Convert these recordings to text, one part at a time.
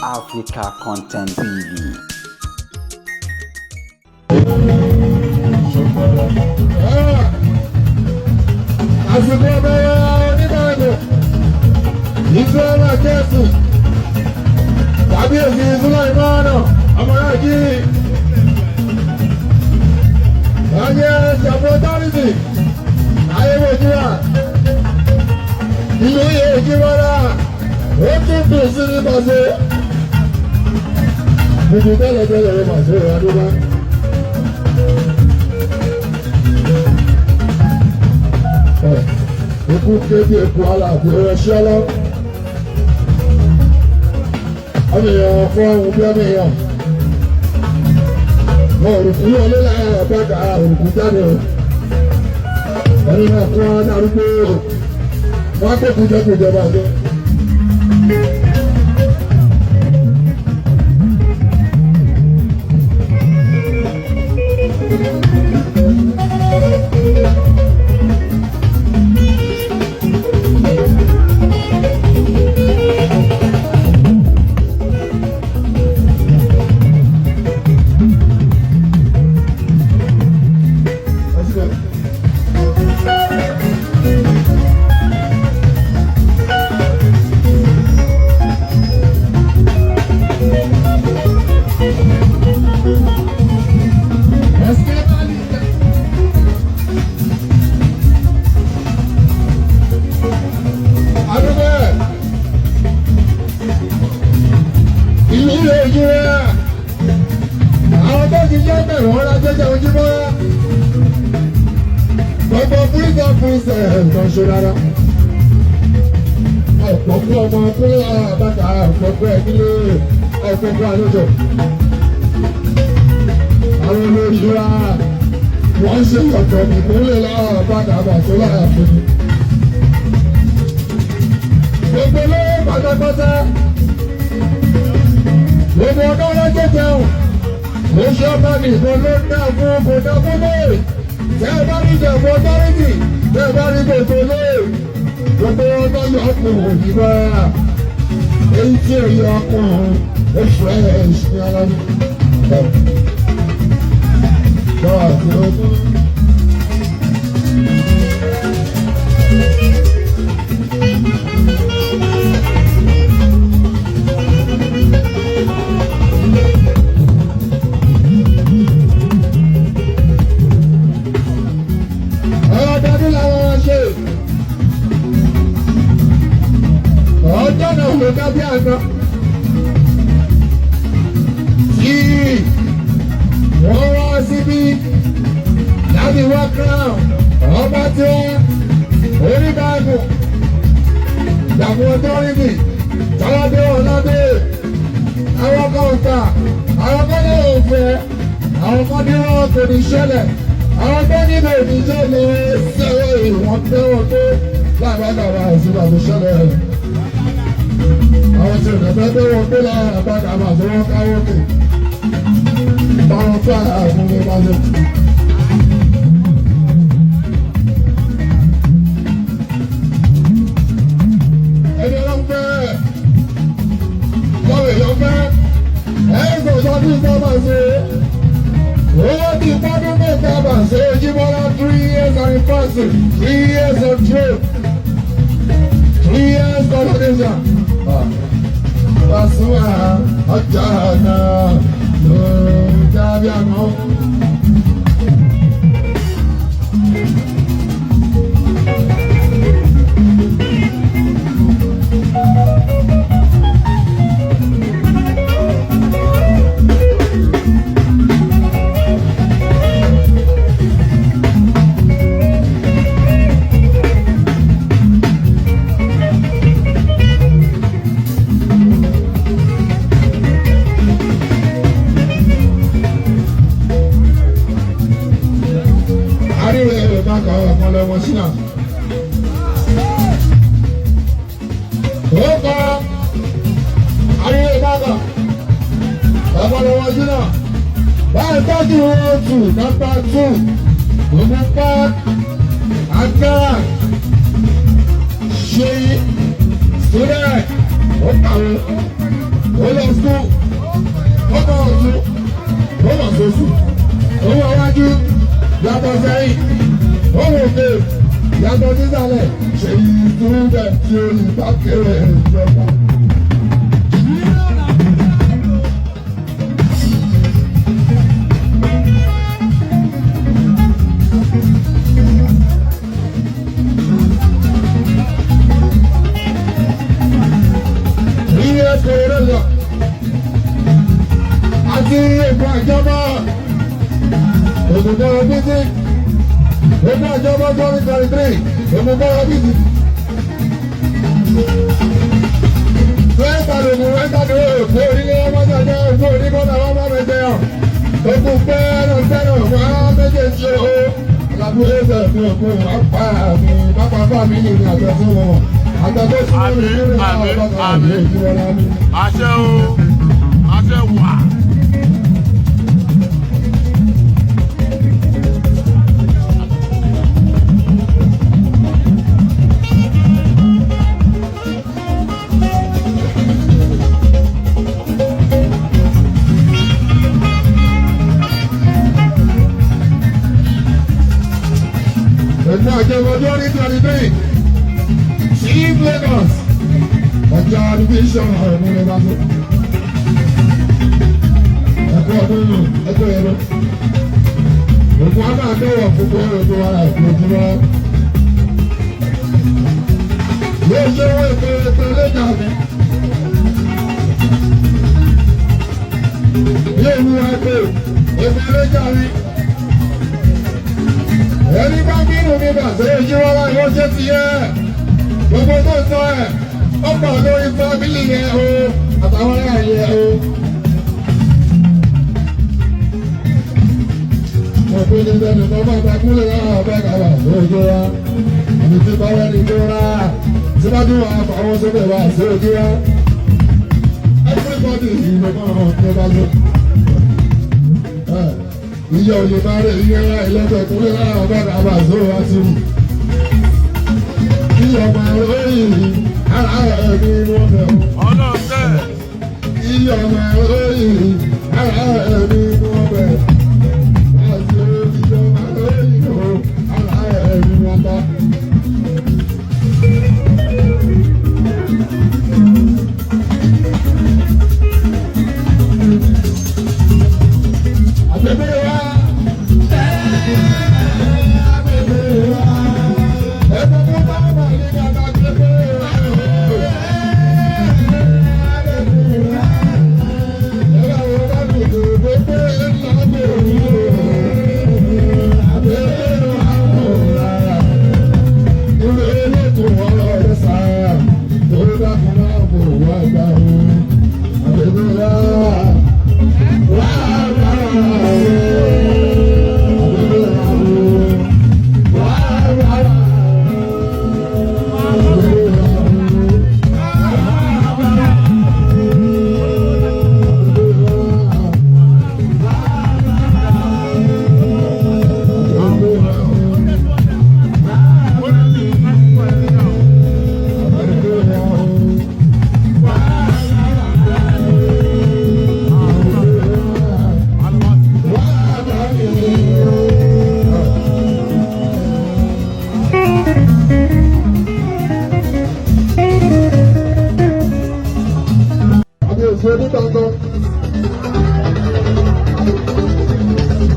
Africa Content TV. Àsìkò ọ̀bẹ̀rẹ̀ oníbàdàn ìṣẹ́lá kẹ́sù tàbí èsì ìṣúná ìmọ̀ràn ọmọláàjì ọjọ́ ṣàpọ̀tárìtì ayéwòjúwà ìlú ìjìmọ́ra ó tún dùn sí ní pàṣẹ gbogbo tẹ́lẹ̀tẹ́lẹ̀ rẹ̀ pàṣẹ ìrànlọ́wọ́. Ikú kéde eku aláàbò ẹ̀ṣẹ́ lọ. Ọmọ èèyàn fún ohun bí ọmọ èèyàn. Wọ́n òrùkú yóò lé láyé ọ̀pẹ́ka òrùkú jáde o. Ẹni náà fún wọn darúgbó wọ́n á kókù jẹ́ kó jẹba ọdún. Ọ̀pọ̀pọ̀ ọmọ akúnlẹ̀ àbáta ọ̀pọ̀pọ̀ ẹ̀dílé ọ̀pọ̀pọ̀ àlejò. Àwọn olórí wa wọ́n ṣe ọ̀pọ̀ ìpínlẹ̀ àbáta àbàtó láàfin. Gbogbo olówó pátápátá gbogbo ọ̀dọ́ ọlọ́jọ́ jẹun ló ṣe ọba nìkan ló ń dá fún kò dá fún lóòrè. Tẹ́ ẹ bá ní ìjẹ̀bú ọtọ́rìtì tẹ́ ẹ bá ní gbogbo lóòrè. Gbogbo ọdọ́ yọ ọkùnrin òyìnbó èyí tí èyí ọkùnrin ó fresh ní ara ní. Bọ́ọ̀ àti ọdún. Ọdọọdún làwọn ṣe. Ọjọ́ náà ló dábí àná. Tí wọ́n wá síbí láti wá crown ọba tí wọ́n oníbàágùn ìdààmú ọtọ́rìtì tọ́ládé ọ̀ládé àwọn kan ta àwọn kan ní òfin àwọn kan ní wọn kò ní ṣẹlẹ̀ àwọn kan ní bò ní ṣẹlẹ̀ ṣẹlẹ̀ ìwọ̀n tẹ́wọ̀n tó láìpẹ́ àìsíwà tó ṣẹlẹ̀ àwọn tí ìrẹ̀fẹ́ tó wọ́n pé láàrín àbájá máa tó wọ́n káwọ́ kè báwọn tó àwọn ọmọ bá lè. Ẹni ọlọ́pẹ́ lọ́wọ́ ìlọ́pẹ́ ẹ̀ẹ́dọ̀ tó ní sábà ṣe owó tí pọ́dún mẹ́ta bà ṣe Ojúmọ́lá 3 years anniversary 3 years of trade 3 years consolidation. Pasua ọjà náà ló dábí àná. Mọ̀sínà. Ó kọ́ ayé ìbága ọ̀pọ̀lọpọ̀ sínà. Báyìí tọ́jú oṣù nọ́mbà 2 gbogbo park agbára ṣe student ó kàwé ó lọ sùn ó bọ̀ ọ̀tún ó bọ̀ sósù ó wọ wájú yàtọ̀ sẹ́yìn ó wò ké yàtọ̀ sísàlẹ̀ ṣèyí tó bẹ̀ tí ó ní bá kéré ìjọba. Àti ètò àjọba ògùnkọ́ bísí ètò àjọba 2023 ògùnkọ́ bísí. Rẹ́ńtà lògùn rẹ́ńtà lògùn èkó orílẹ̀ ọmọdé èkó onígbọ́dọ̀ wọn bá mẹ́jẹ hàn. Ogun fẹ́ràn wọn méjèèjì o. Àlàbúrò ẹsẹ̀ mi òkú wọn pa mi pápá bá mi ní ìrìn àjọ fún wọn. Àjọ̀dé sí mi ní ìrìn àjọ bàtà mi ìjìnlẹ̀ mi. Àṣẹ o, àṣẹ wà. Ètò àjẹmọ́jọ́ ní 23 Chief Lagos ọjọ́ division ọ̀rọ̀ ní ọba tó. Ẹ̀kọ́ ọdún ẹ̀kọ́ ẹ̀rọ. Ògùn àmà àdéhùn gbogbo ẹ̀rọ tó wà lójúmọ́. Yóò ṣe owó ètò lẹ́jà mi. Yóò mú ẹgbẹ́ ètò lẹ́jà mi. Ẹni bá bínú mi bà sí ojú ọlá yóò ṣe ti yẹ. Gbogbo tó sọ ẹ̀, ó pọ̀ lórí fábílì yẹn o, àtàwọn ẹ̀yà yẹn o. Mo fi ní sẹ́ni tó bá ta kúlẹ̀ náà ọ̀bẹ kàwá sí ojú wa. Àmì tí bá wẹ́ni tó rà, síwájú wa fàwọn sókè wá sí ojú wa. Everybody ìlú máa ń tó bá lọ. Ìyá òye bá rẹ̀ iye ẹlẹ́gbẹ̀ẹ́ tó lé lára ọ̀bẹ kàwá sí ojú wa sí mi. Ọmọ olóyìn ara ẹ̀mí wọn bẹ̀ wọ́n. Ọlọ́ọ̀tẹ̀. Iye ọmọ olóyìn ara ẹ̀mí wọn bẹ̀. Àti iye ọmọ olóyìn o ara ẹ̀mí wọn bá. Àbẹ̀bẹ̀ wa. Àbẹ̀bẹ̀ wa.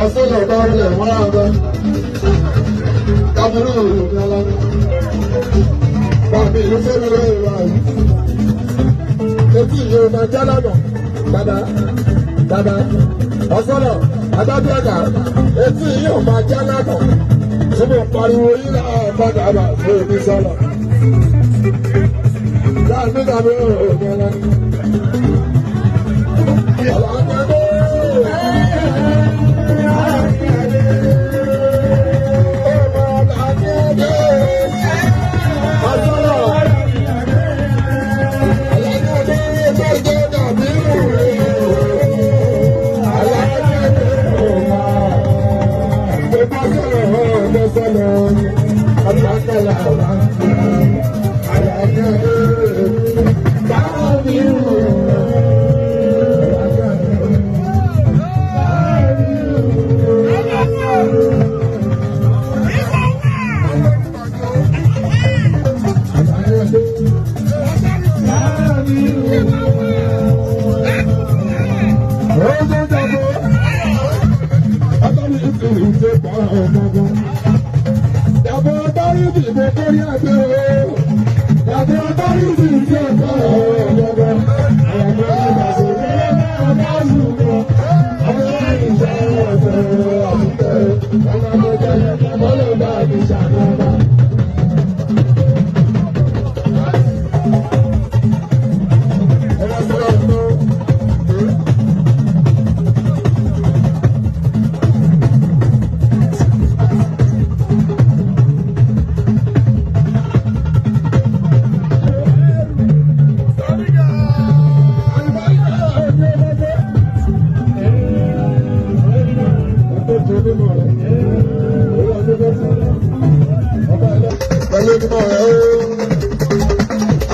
Ọ̀sẹ̀lẹ̀ bá rẹ̀ wọ́n á gbẹ́. Kábírù ìròyìn alámi. Bàbí ìlú fẹ́mi lóye wá yìí. Etí ìyẹn máa já lọ́nà. Dada. Ọ̀sẹ̀lẹ̀ adájọ́ ẹ̀ka. Etí ìyẹn máa já lọ́nà. Tí mo pariwo yìí náà padà bà fún èmi sọ́nà. Láàbí kábírù ìròyìn alámi.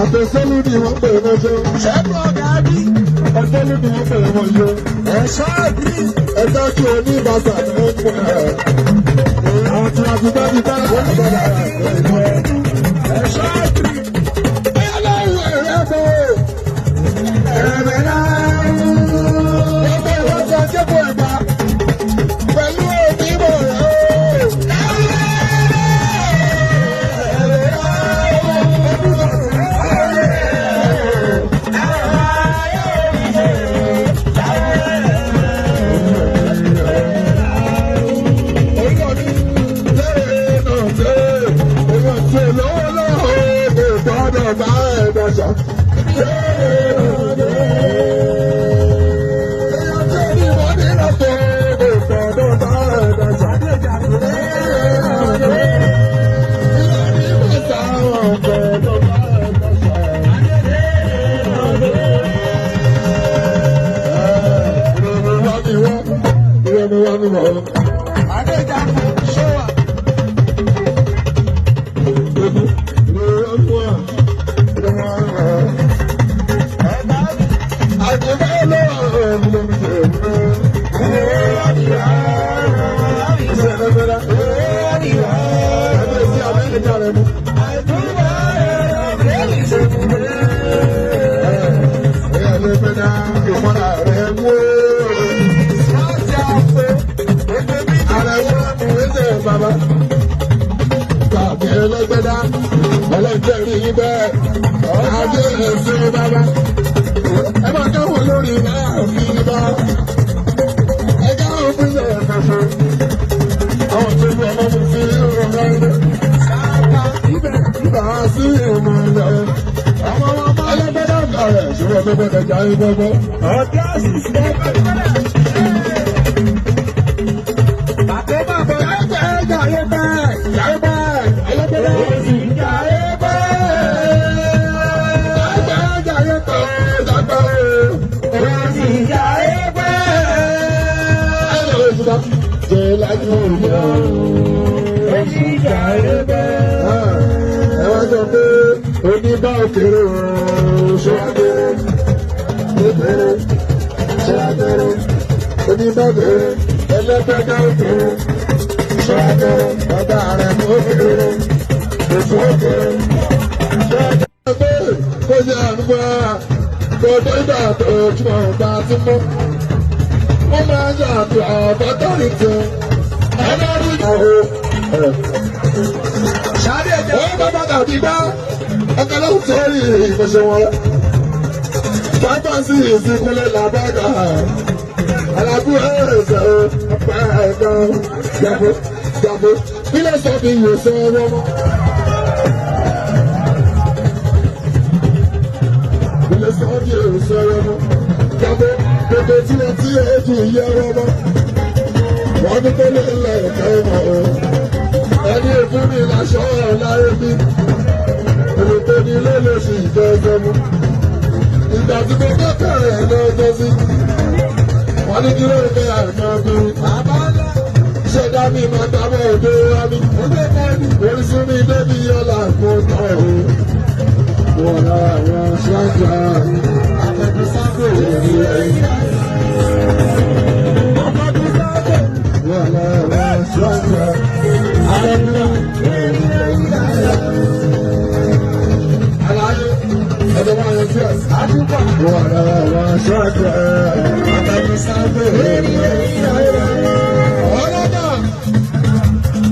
Àtẹ̀sẹ́lú ni wọ́n pè wọ́n jọ. Ṣẹ́gun ọ̀gá bí. Àtẹ̀sẹ́lú ni wọ́n pè wọ́n jọ. Ẹ̀ṣọ́ àbí. Ẹ̀dá kí o ní bàtà ni wọ́n pè é. Àwọn tí wọ́n ti bá ti dára wọ́n ti dára rẹ̀. Ẹ̀ṣọ́ àbí. Ẹlẹ́rìí ẹ̀rẹ́ bò. Ẹ̀rẹ̀ náà. Ọmọ ìwọ́jọ jẹ́bọ̀ ìgbà. Pẹ̀lú òbímọ rẹ̀ o. Yes, I do. sábẹ́